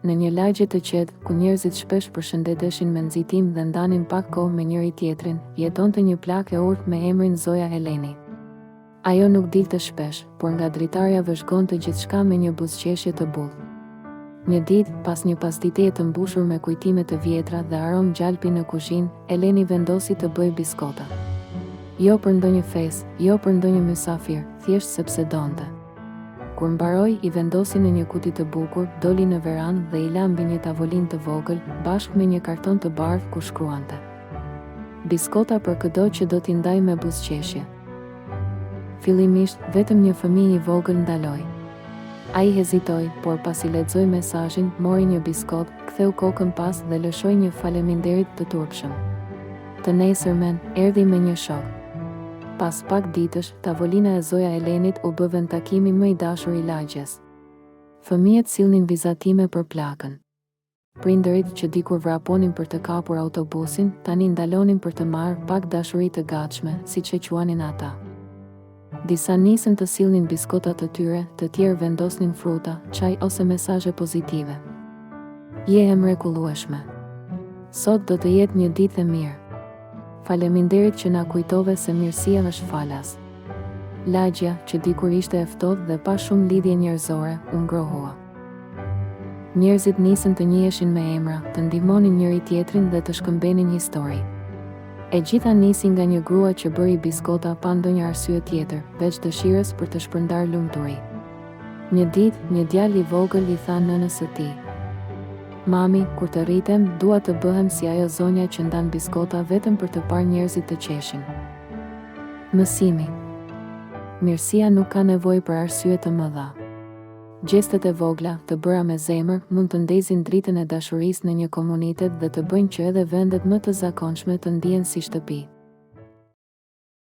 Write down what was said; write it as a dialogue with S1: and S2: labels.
S1: Në një lagje të qetë, ku njerëzit shpesh përshëndeteshin me nxitim dhe ndanin pak kohë me njëri tjetrin, jetonte një plakë e urtë me emrin Zoja Eleni. Ajo nuk dilte shpesh, por nga dritarja vëzhgonte gjithçka me një buzëqeshje të bullë. Një ditë, pas një pasditeje të mbushur me kujtime të vjetra dhe aromë gjalpi në kuzhinë, Eleni vendosi të bëjë biskota. Jo për ndonjë festë, jo për ndonjë mysafir, thjesht sepse donte. Kur mbaroi, i vendosi në një kuti të bukur, doli në verandë dhe i la mbi një tavolinë të vogël, bashkë me një karton të bardhë ku shkruante: biskota për çdo që do t'i ndaj me buzëqeshje. Fillimisht, vetëm një fëmijë i vogël ndaloi. Ai hezitoi, por pasi lexoi mesazhin, mori një biskot, ktheu kokën pas dhe lëshoi një faleminderit të turpshëm. Të nesërmen, erdhi me një shok. Pas pak ditësh, tavolina e Zoja Elenit u bë vendtakimi më i dashur i lagjes. Fëmijët sillnin vizatime për plakën. Prindërit që dikur vraponin për të kapur autobusin, tani ndalonin për të marrë pak dashuri të gatshme, siç e quanin ata. Disa nisën të sillnin biskotat të tyre, të tjerë vendosnin fruta, çaj ose mesazhe pozitive. Je e mrekullueshme. Sot do të jetë një ditë e mirë. Faleminderit që na kujtove se mirësia është falas. Lagja, që dikur ishte e ftohtë dhe pa shumë lidhje njerëzore, u ngrohua. Njerëzit nisën të njiheshin me emra, të ndihmonin njëri tjetrin dhe të shkëmbenin histori. E gjitha nisi nga një grua që bëri biskota pa ndonjë arsye tjetër, veç dëshirës për të shpërndar lumturi. Një ditë, një djalë i vogël i tha nënës së tij: "Mami, kur të rritem, dua të bëhem si ajo zonja që ndan biskota vetëm për të parë njerëzit të qeshin." Mësimi. Mirësia nuk ka nevojë për arsye të mëdha. Gjestet e vogla, të bëra me zemër, mund të ndezin dritën e dashurisë në një komunitet dhe të bëjnë që edhe vendet më të zakonshme të ndihen si shtëpi.